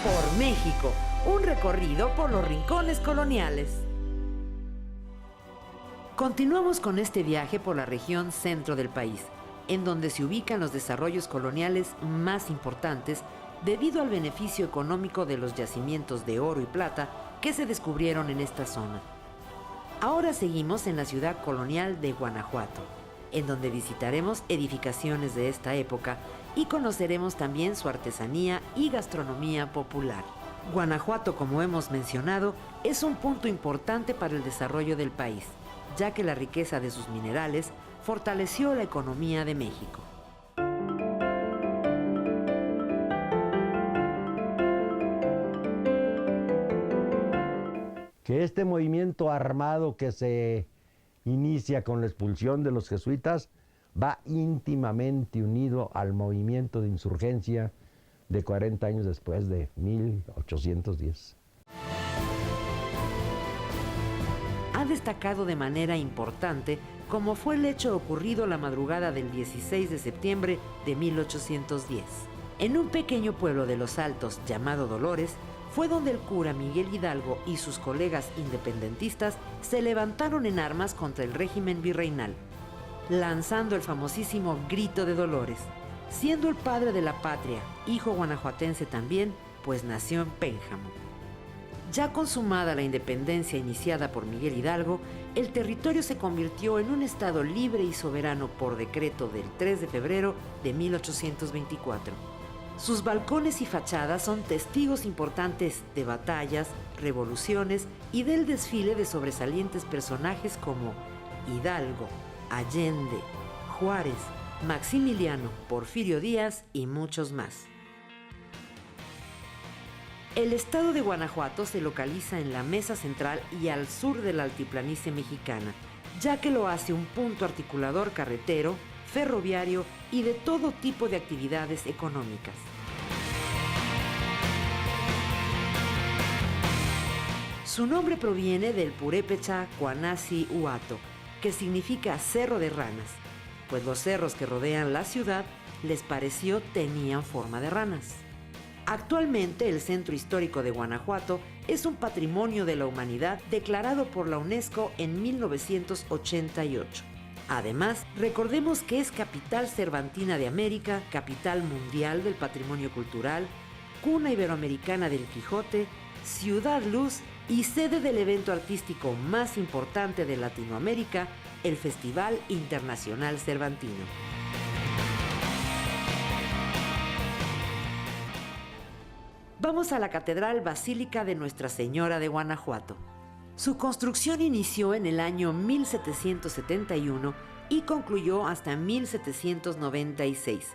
Por México, un recorrido por los rincones coloniales. Continuamos con este viaje por la región centro del país, en donde se ubican los desarrollos coloniales más importantes debido al beneficio económico de los yacimientos de oro y plata que se descubrieron en esta zona. Ahora seguimos en la ciudad colonial de Guanajuato, en donde visitaremos edificaciones de esta época y conoceremos también su artesanía y gastronomía popular. Guanajuato, como hemos mencionado, es un punto importante para el desarrollo del país, ya que la riqueza de sus minerales fortaleció la economía de México. Que este movimiento armado que se inicia con la expulsión de los jesuitas va íntimamente unido al movimiento de insurgencia de 40 años después de 1810. Ha destacado de manera importante como fue el hecho ocurrido la madrugada del 16 de septiembre de 1810. En un pequeño pueblo de los Altos llamado Dolores, fue donde el cura Miguel Hidalgo y sus colegas independentistas se levantaron en armas contra el régimen virreinal, lanzando el famosísimo Grito de Dolores, siendo el padre de la patria, hijo guanajuatense también, pues nació en Pénjamo. Ya consumada la independencia iniciada por Miguel Hidalgo, el territorio se convirtió en un estado libre y soberano por decreto del 3 de febrero de 1824. Sus balcones y fachadas son testigos importantes de batallas, revoluciones y del desfile de sobresalientes personajes como Hidalgo, Allende, Juárez, Maximiliano, Porfirio Díaz y muchos más. El estado de Guanajuato se localiza en la Mesa Central y al sur de la altiplanicie mexicana, ya que lo hace un punto articulador carretero, ferroviario y de todo tipo de actividades económicas. Su nombre proviene del purépecha Cuanasi Huato, que significa cerro de ranas, pues los cerros que rodean la ciudad les pareció tenían forma de ranas. Actualmente el centro histórico de Guanajuato es un patrimonio de la humanidad declarado por la UNESCO en 1988. Además, recordemos que es capital cervantina de América, capital mundial del patrimonio cultural, cuna iberoamericana del Quijote, ciudad luz y sede del evento artístico más importante de Latinoamérica, el Festival Internacional Cervantino. Vamos a la Catedral Basílica de Nuestra Señora de Guanajuato. Su construcción inició en el año 1771 y concluyó hasta 1796,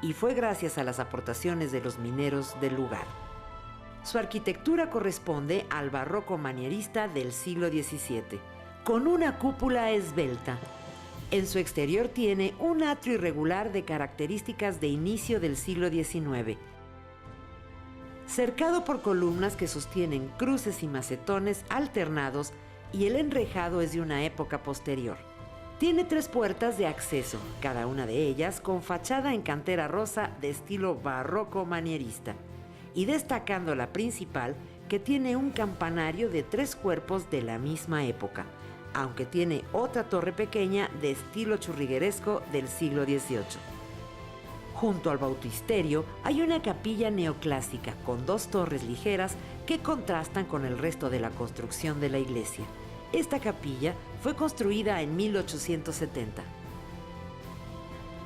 y fue gracias a las aportaciones de los mineros del lugar. Su arquitectura corresponde al barroco manierista del siglo XVII, con una cúpula esbelta. En su exterior tiene un atrio irregular de características de inicio del siglo XIX, cercado por columnas que sostienen cruces y macetones alternados, y el enrejado es de una época posterior. Tiene 3 puertas de acceso, cada una de ellas con fachada en cantera rosa de estilo barroco manierista, y destacando la principal, que tiene un campanario de 3 cuerpos de la misma época, aunque tiene otra torre pequeña de estilo churrigueresco del siglo XVIII. Junto al bautisterio hay una capilla neoclásica con 2 torres ligeras que contrastan con el resto de la construcción de la iglesia. Esta capilla fue construida en 1870.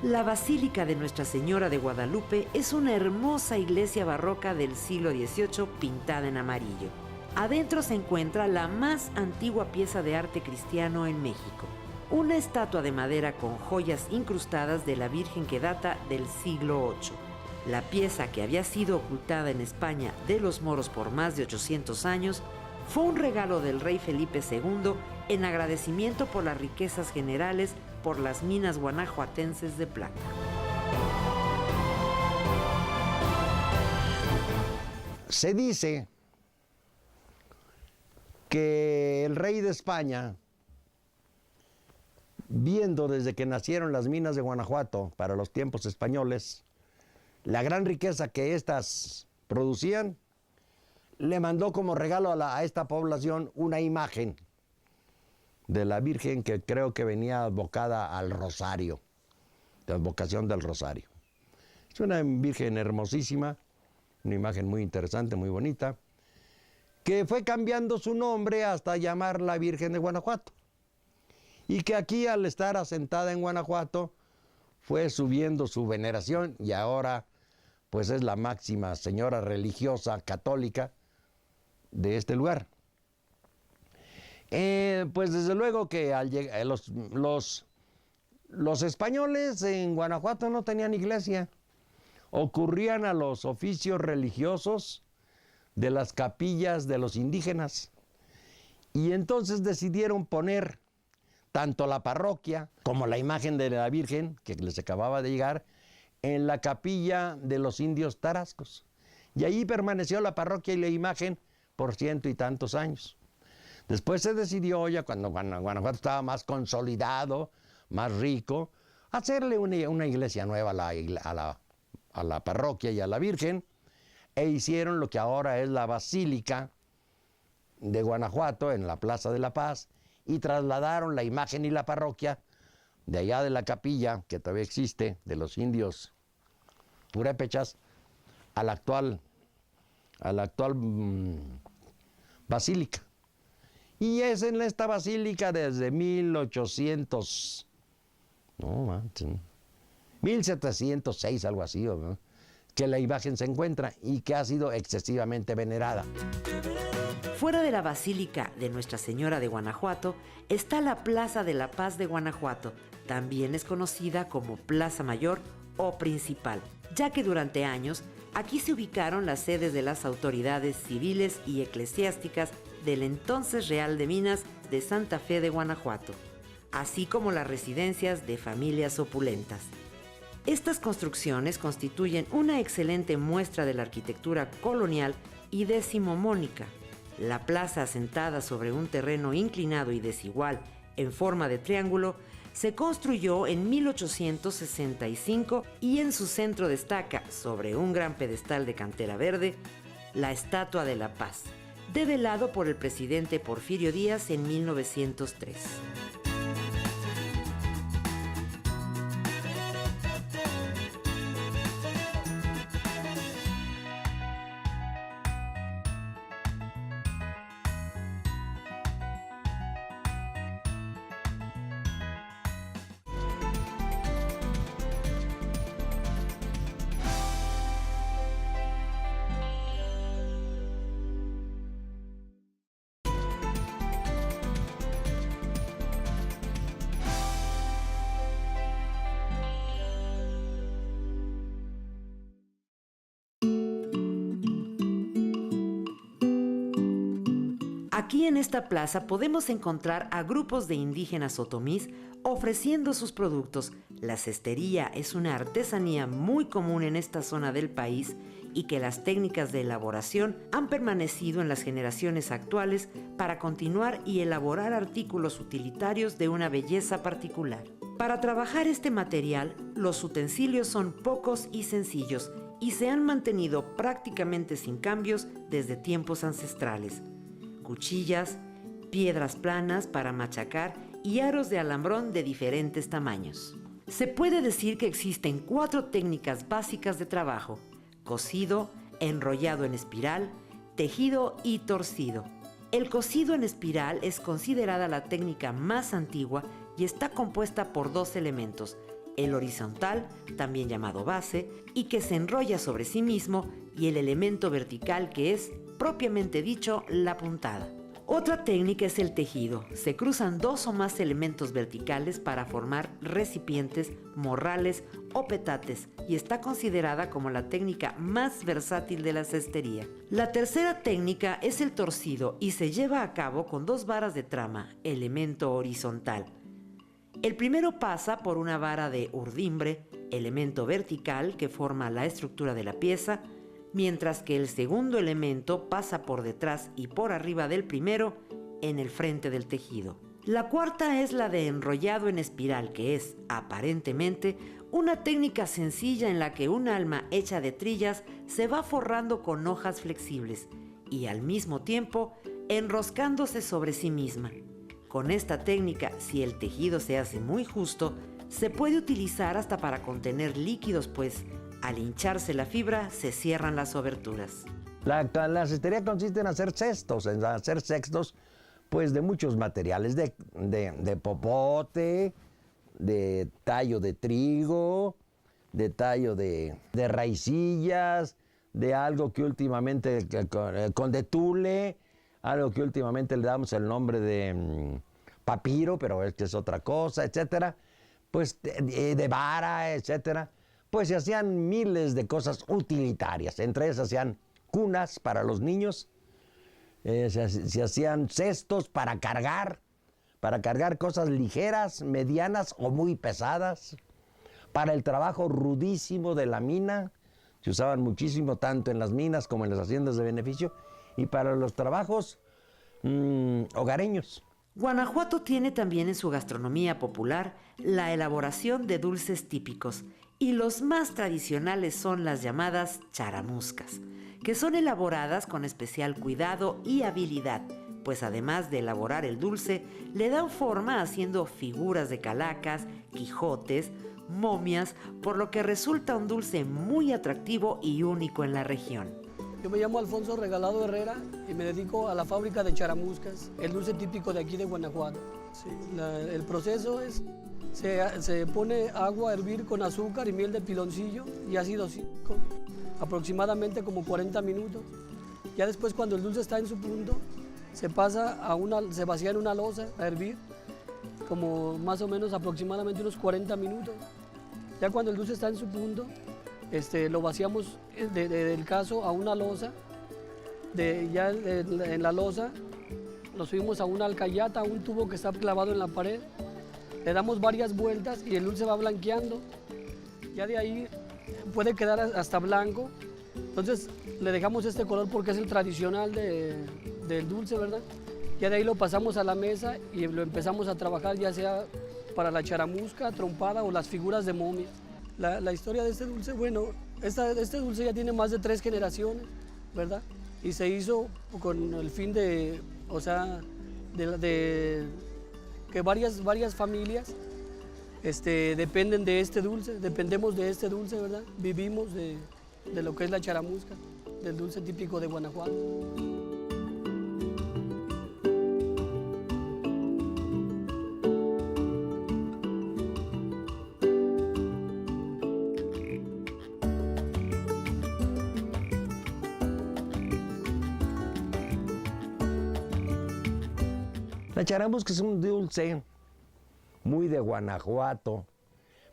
La Basílica de Nuestra Señora de Guadalupe es una hermosa iglesia barroca del siglo XVIII pintada en amarillo. Adentro se encuentra la más antigua pieza de arte cristiano en México, una estatua de madera con joyas incrustadas de la Virgen que data del siglo VIII. La pieza, que había sido ocultada en España de los moros por más de 800 años, fue un regalo del rey Felipe II en agradecimiento por las riquezas generales por las minas guanajuatenses de plata. Se dice que el rey de España, viendo desde que nacieron las minas de Guanajuato para los tiempos españoles, la gran riqueza que éstas producían, le mandó como regalo a esta población una imagen de la Virgen que creo que venía advocada al Rosario, de advocación del Rosario. Es una Virgen hermosísima, una imagen muy interesante, muy bonita, que fue cambiando su nombre hasta llamarla Virgen de Guanajuato. Y que aquí, al estar asentada en Guanajuato, fue subiendo su veneración y ahora pues es la máxima señora religiosa católica de este lugar. Pues desde luego que al llegar, los españoles en Guanajuato no tenían iglesia. Ocurrían a los oficios religiosos de las capillas de los indígenas. Y entonces decidieron poner tanto la parroquia como la imagen de la Virgen, que les acababa de llegar, en la capilla de los indios tarascos. Y ahí permaneció la parroquia y la imagen por 100 y tantos años. Después se decidió, ya cuando Guanajuato estaba más consolidado, más rico, hacerle una iglesia nueva a la parroquia y a la Virgen, e hicieron lo que ahora es la Basílica de Guanajuato en la Plaza de la Paz, y trasladaron la imagen y la parroquia de allá de la capilla, que todavía existe, de los indios purépechas, a la actual basílica. Y es en esta basílica desde 1706, algo así, ¿no?, que la imagen se encuentra y que ha sido excesivamente venerada. Fuera de la Basílica de Nuestra Señora de Guanajuato está la Plaza de la Paz de Guanajuato. También es conocida como Plaza Mayor o Principal, ya que durante años aquí se ubicaron las sedes de las autoridades civiles y eclesiásticas del entonces Real de Minas de Santa Fe de Guanajuato, así como las residencias de familias opulentas. Estas construcciones constituyen una excelente muestra de la arquitectura colonial y decimonónica. La plaza, asentada sobre un terreno inclinado y desigual en forma de triángulo, se construyó en 1865 y en su centro destaca, sobre un gran pedestal de cantera verde, la Estatua de la Paz, develado por el presidente Porfirio Díaz en 1903. Aquí en esta plaza podemos encontrar a grupos de indígenas otomís ofreciendo sus productos. La cestería es una artesanía muy común en esta zona del país y que las técnicas de elaboración han permanecido en las generaciones actuales para continuar y elaborar artículos utilitarios de una belleza particular. Para trabajar este material, los utensilios son pocos y sencillos y se han mantenido prácticamente sin cambios desde tiempos ancestrales. Cuchillas, piedras planas para machacar y aros de alambrón de diferentes tamaños. Se puede decir que existen 4 técnicas básicas de trabajo: cosido, enrollado en espiral, tejido y torcido. El cosido en espiral es considerada la técnica más antigua y está compuesta por 2 elementos: el horizontal, también llamado base, y que se enrolla sobre sí mismo, y el elemento vertical, que es, propiamente dicho, la puntada. Otra técnica es el tejido. Se cruzan 2 o más elementos verticales para formar recipientes, morrales o petates, y está considerada como la técnica más versátil de la cestería. La tercera técnica es el torcido y se lleva a cabo con 2 varas de trama, elemento horizontal. El primero pasa por una vara de urdimbre, elemento vertical que forma la estructura de la pieza, mientras que el segundo elemento pasa por detrás y por arriba del primero en el frente del tejido. La cuarta es la de enrollado en espiral, que es, aparentemente, una técnica sencilla en la que un alma hecha de trillas se va forrando con hojas flexibles, y al mismo tiempo enroscándose sobre sí misma. Con esta técnica, si el tejido se hace muy justo, se puede utilizar hasta para contener líquidos, pues al hincharse la fibra se cierran las aberturas. La cestería consiste en hacer cestos, pues de muchos materiales, de popote, de tallo de trigo, de tallo de raicillas, de algo que últimamente, con de tule, algo que últimamente le damos el nombre de papiro, pero es que es otra cosa, etcétera, pues de vara, etcétera. Pues se hacían miles de cosas utilitarias, entre esas se hacían cunas para los niños, se hacían cestos para cargar cosas ligeras, medianas o muy pesadas, para el trabajo rudísimo de la mina, se usaban muchísimo tanto en las minas como en las haciendas de beneficio, y para los trabajos hogareños. Guanajuato tiene también en su gastronomía popular la elaboración de dulces típicos, y los más tradicionales son las llamadas charamuscas, que son elaboradas con especial cuidado y habilidad, pues además de elaborar el dulce, le dan forma haciendo figuras de calacas, quijotes, momias, por lo que resulta un dulce muy atractivo y único en la región. Yo me llamo Alfonso Regalado Herrera y me dedico a la fábrica de charamuscas, el dulce típico de aquí de Guanajuato. Sí, el proceso es, se pone agua a hervir con azúcar y miel de piloncillo y ácido cítrico, aproximadamente como 40 minutos. Ya después, cuando el dulce está en su punto, se vacía en una loza a hervir, como más o menos aproximadamente unos 40 minutos. Ya cuando el dulce está en su punto, lo vaciamos del cazo a una loza. Ya en la loza lo subimos a una alcayata, a un tubo que está clavado en la pared. Le damos varias vueltas y el dulce va blanqueando. Ya de ahí puede quedar hasta blanco. Entonces le dejamos este color porque es el tradicional del dulce, ¿verdad? Ya de ahí lo pasamos a la mesa y lo empezamos a trabajar, ya sea para la charamusca, trompada o las figuras de momia. La historia de este dulce, bueno, este dulce ya tiene más de 3 generaciones, ¿verdad? Y se hizo con el fin de que varias familias dependen de este dulce, dependemos de este dulce, ¿verdad? Vivimos de lo que es la charamusca, del dulce típico de Guanajuato. La charamusca es un dulce muy de Guanajuato,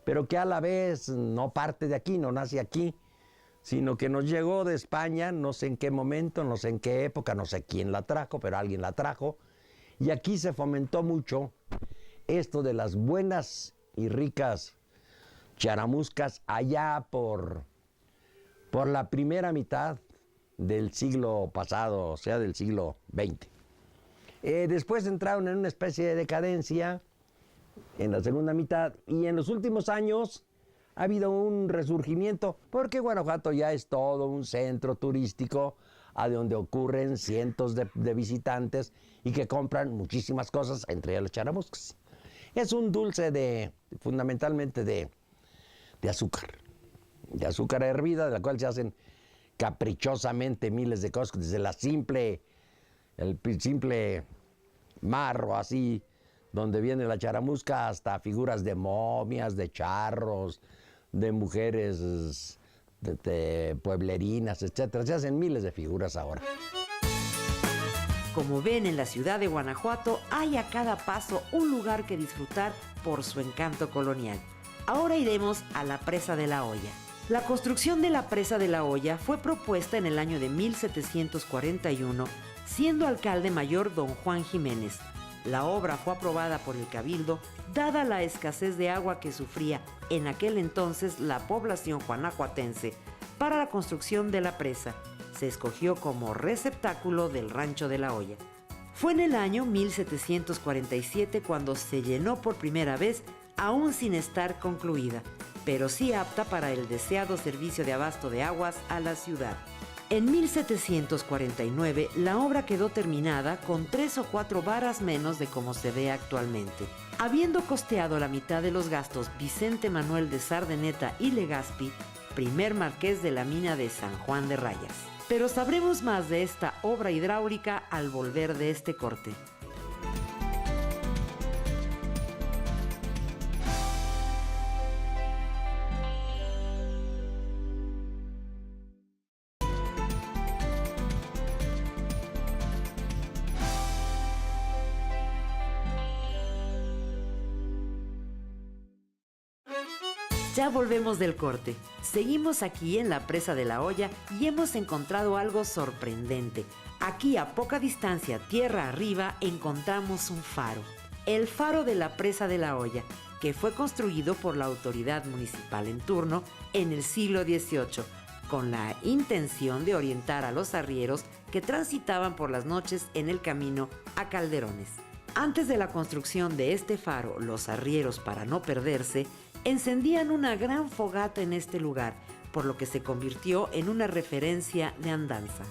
pero que a la vez no parte de aquí, no nace aquí, sino que nos llegó de España, no sé en qué momento, no sé en qué época, no sé quién la trajo, pero alguien la trajo, y aquí se fomentó mucho esto de las buenas y ricas charamuscas allá por la primera mitad del siglo pasado, o sea, del siglo XX. Después entraron en una especie de decadencia en la segunda mitad y en los últimos años ha habido un resurgimiento porque Guanajuato ya es todo un centro turístico a donde ocurren cientos de visitantes y que compran muchísimas cosas, entre ellas los charamuscas. Es un dulce fundamentalmente de azúcar hervida, de la cual se hacen caprichosamente miles de cosas, desde el simple marro así, donde viene la charamusca, hasta figuras de momias, de charros, de mujeres de pueblerinas, etcétera. Se hacen miles de figuras ahora. Como ven, en la ciudad de Guanajuato hay a cada paso un lugar que disfrutar por su encanto colonial. Ahora iremos a la Presa de la Hoya. La construcción de la Presa de la Hoya fue propuesta en el año de 1741, siendo alcalde mayor don Juan Jiménez. La obra fue aprobada por el Cabildo, dada la escasez de agua que sufría en aquel entonces la población guanajuatense. Para la construcción de la presa, se escogió como receptáculo del Rancho de la Hoya. Fue en el año 1747 cuando se llenó por primera vez, aún sin estar concluida, pero sí apta para el deseado servicio de abasto de aguas a la ciudad. En 1749 la obra quedó terminada con 3 o 4 varas menos de como se ve actualmente. Habiendo costeado la mitad de los gastos Vicente Manuel de Sardeneta y Legazpi, primer marqués de la mina de San Juan de Rayas. Pero sabremos más de esta obra hidráulica al volver de este corte. Ya volvemos del corte. Seguimos aquí en la presa de la Hoya y hemos encontrado algo sorprendente. Aquí a poca distancia, tierra arriba, encontramos un faro. El faro de la presa de la Hoya, que fue construido por la autoridad municipal en turno en el siglo XVIII, con la intención de orientar a los arrieros que transitaban por las noches en el camino a Calderones. Antes de la construcción de este faro, los arrieros, para no perderse, encendían una gran fogata en este lugar, por lo que se convirtió en una referencia de andanza.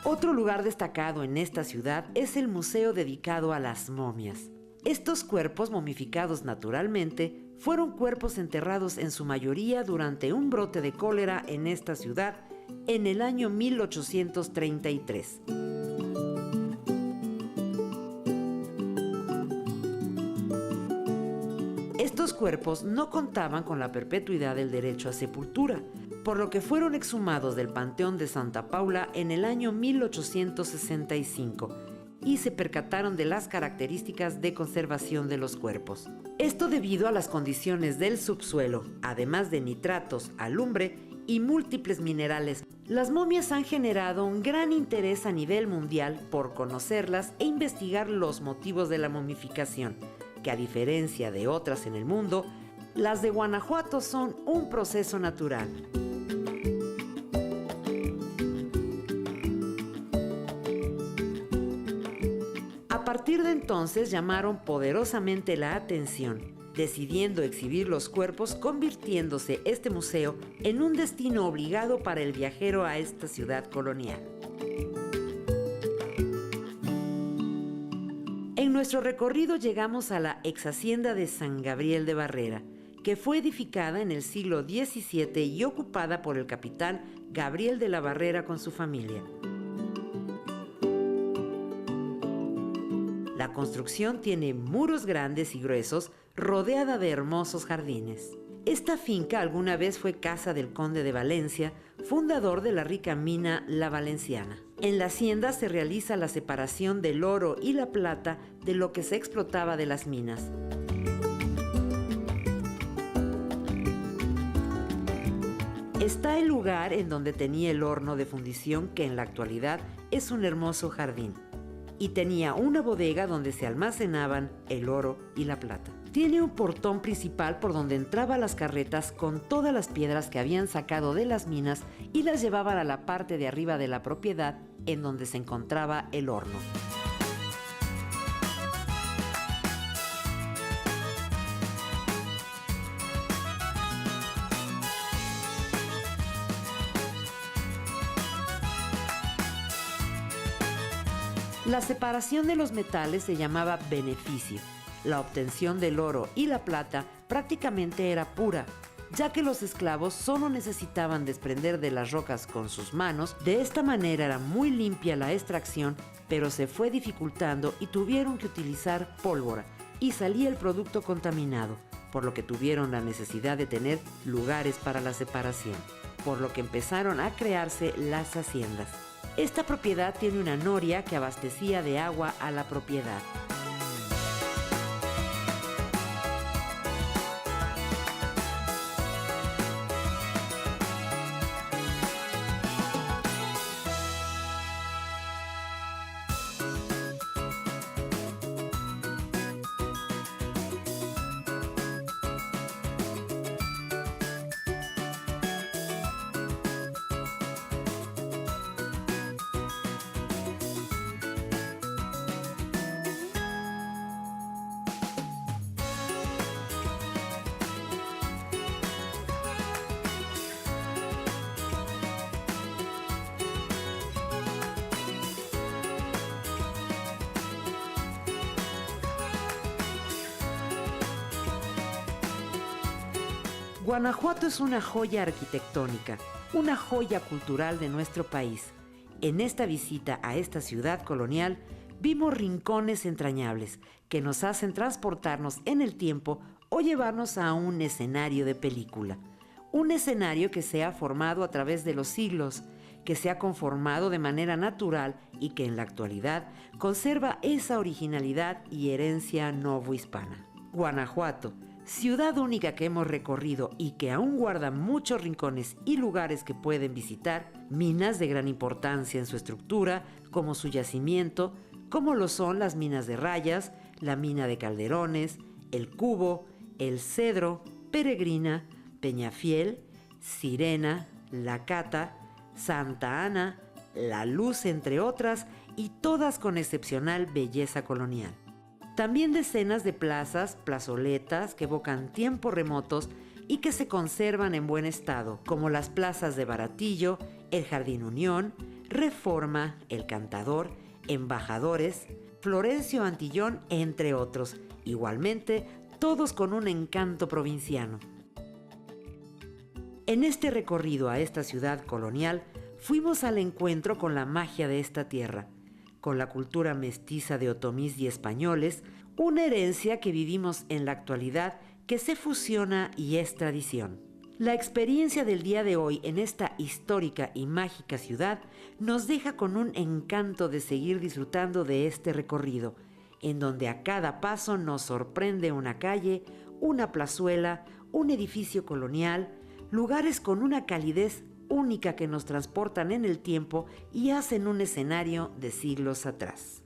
Otro lugar destacado en esta ciudad es el museo dedicado a las momias. Estos cuerpos momificados naturalmente fueron cuerpos enterrados en su mayoría durante un brote de cólera en esta ciudad en el año 1833. Estos cuerpos no contaban con la perpetuidad del derecho a sepultura, por lo que fueron exhumados del Panteón de Santa Paula en el año 1865 y se percataron de las características de conservación de los cuerpos. Esto debido a las condiciones del subsuelo, además de nitratos, alumbre y múltiples minerales. Las momias han generado un gran interés a nivel mundial por conocerlas e investigar los motivos de la momificación, que a diferencia de otras en el mundo, las de Guanajuato son un proceso natural. A partir de entonces llamaron poderosamente la atención, decidiendo exhibir los cuerpos, convirtiéndose este museo en un destino obligado para el viajero a esta ciudad colonial. En nuestro recorrido llegamos a la ex hacienda de San Gabriel de Barrera, que fue edificada en el siglo XVII y ocupada por el capitán Gabriel de la Barrera con su familia. La construcción tiene muros grandes y gruesos, rodeada de hermosos jardines. Esta finca alguna vez fue casa del conde de Valencia, fundador de la rica mina La Valenciana. En la hacienda se realiza la separación del oro y la plata de lo que se explotaba de las minas. Está el lugar en donde tenía el horno de fundición, que en la actualidad es un hermoso jardín, y tenía una bodega donde se almacenaban el oro y la plata. Tiene un portón principal por donde entraban las carretas con todas las piedras que habían sacado de las minas y las llevaban a la parte de arriba de la propiedad en donde se encontraba el horno. La separación de los metales se llamaba beneficio. La obtención del oro y la plata prácticamente era pura, ya que los esclavos solo necesitaban desprender de las rocas con sus manos. De esta manera era muy limpia la extracción, pero se fue dificultando y tuvieron que utilizar pólvora y salía el producto contaminado, por lo que tuvieron la necesidad de tener lugares para la separación, por lo que empezaron a crearse las haciendas. Esta propiedad tiene una noria que abastecía de agua a la propiedad. Guanajuato es una joya arquitectónica, una joya cultural de nuestro país. En esta visita a esta ciudad colonial vimos rincones entrañables que nos hacen transportarnos en el tiempo o llevarnos a un escenario de película. Un escenario que se ha formado a través de los siglos, que se ha conformado de manera natural y que en la actualidad conserva esa originalidad y herencia novohispana. Guanajuato, ciudad única que hemos recorrido y que aún guarda muchos rincones y lugares que pueden visitar, minas de gran importancia en su estructura, como su yacimiento, como lo son las minas de Rayas, la mina de Calderones, el Cubo, el Cedro, Peregrina, Peñafiel, Sirena, La Cata, Santa Ana, La Luz, entre otras, y todas con excepcional belleza colonial. También decenas de plazas, plazoletas que evocan tiempos remotos y que se conservan en buen estado, como las plazas de Baratillo, el Jardín Unión, Reforma, el Cantador, Embajadores, Florencio Antillón, entre otros. Igualmente, todos con un encanto provinciano. En este recorrido a esta ciudad colonial, fuimos al encuentro con la magia de esta tierra, con la cultura mestiza de otomís y españoles, una herencia que vivimos en la actualidad que se fusiona y es tradición. La experiencia del día de hoy en esta histórica y mágica ciudad nos deja con un encanto de seguir disfrutando de este recorrido, en donde a cada paso nos sorprende una calle, una plazuela, un edificio colonial, lugares con una calidez única que nos transportan en el tiempo y hacen un escenario de siglos atrás.